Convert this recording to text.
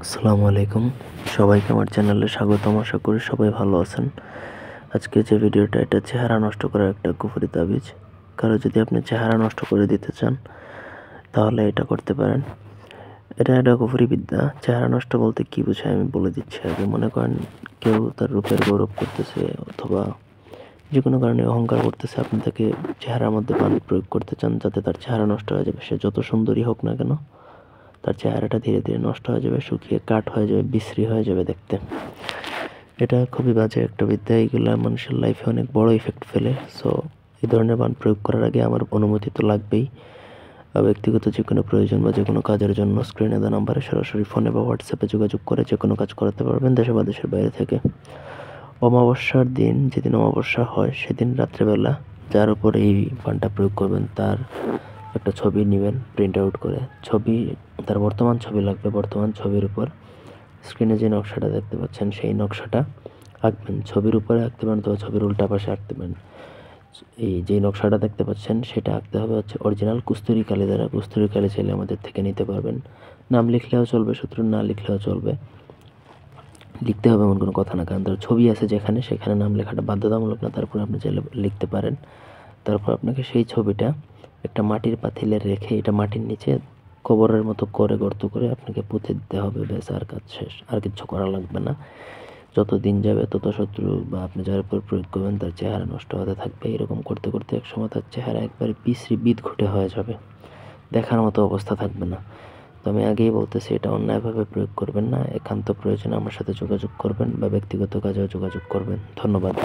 আসসালামু আলাইকুম, সবাইকে আমার চ্যানেলে স্বাগতম। আশা করি সবাই ভালো আছেন। আজকে যে ভিডিওটা, এটা চেহারা নষ্ট করার একটা কুফরি তাবিজ। কারো যদি আপনি চেহারা নষ্ট করে দিতে চান তাহলে এটা করতে পারেন। এটা একটা কুফরি বিদ্যা। চেহারা নষ্ট বলতে কি বোঝায় আমি বলে দিচ্ছি আগে। মনে করেন কেউ তার রূপের গৌরব করতেছে অথবা যে কোনো কারণে অহংকার করতেছে, আপনি তাকে চেহারার মধ্যে বান প্রয়োগ করতে চান যাতে তার চেহারা নষ্ট হয়ে যাবে। সে যত সুন্দরী হোক না কেন, তার চেহারাটা ধীরে ধীরে নষ্ট হয়ে যাবে, শুকিয়ে কাঠ হয়ে যাবে, বিশ্রী হয়ে যাবে দেখতে। এটা খুবই বাজে একটা বিদ্যা। এইগুলো মানুষের লাইফে অনেক বড় ইফেক্ট ফেলে। সো এই ধরনের বান প্রয়োগ করার আগে আমার অনুমতি তো লাগবেই। ব্যক্তিগত যে কোনো প্রয়োজন বা যে কোনো কাজের জন্য স্ক্রিনে দেওয়া নাম্বারে সরাসরি ফোনে বা হোয়াটসঅ্যাপে যোগাযোগ করে যে কোনো কাজ করাতে পারবেন, দেশে বা দেশের বাইরে থেকে। অমাবস্যার দিন, যেদিন অমাবস্যা হয় সেদিন রাত্রেবেলা যার উপর এই বানটা প্রয়োগ করবেন তার একটা ছবি নেবেন প্রিন্ট আউট করে। ছবি, তার বর্তমান ছবি লাগবে। বর্তমান ছবির উপর স্ক্রিনে যে নকশাটা দেখতে পাচ্ছেন সেই নকশাটা আঁকবেন। ছবির উপরে আঁকতে পারেন অথবা ছবির উল্টা পাশে আঁকতে পারেন। এই যে নকশাটা দেখতে পাচ্ছেন সেটা আঁকতে হবে হচ্ছে অরিজিনাল কস্তুরী কালি দ্বারা। কস্তুরী কালি চাইলে আমাদের থেকে নিতে পারবেন। নাম লিখলেও চলবে, শত্রুর না লিখলেও চলবে। লিখতে হবে এমন কোনো কথা না, কারণ তার ছবি আছে যেখানে, সেখানে নাম লেখাটা বাধ্যতামূলক না। তারপর আপনি চাইলে লিখতে পারেন। তারপর আপনাকে সেই ছবিটা একটা মাটির পাতিলে রেখে, এটা মাটির নিচে কবরের মতো করে গর্ত করে আপনাকে পুঁতে দিতে হবে। ব্যাস, আর কাজ শেষ। আর কিচ্ছু করা লাগবে না। যত দিন যাবে তত শত্রু বা আপনি যার উপর প্রয়োগ করবেন তার চেহারা নষ্ট হতে থাকবে। এরকম করতে করতে একসময় তার চেহারা একবারে বিশ্রী বিদঘুটে হয়ে যাবে, দেখার মতো অবস্থা থাকবে না। তো আমি আগেই বলতেছি, এটা অন্যায়ভাবে প্রয়োগ করবেন না। একান্ত প্রয়োজনে আমার সাথে যোগাযোগ করবেন বা ব্যক্তিগত কাজেও যোগাযোগ করবেন। ধন্যবাদ।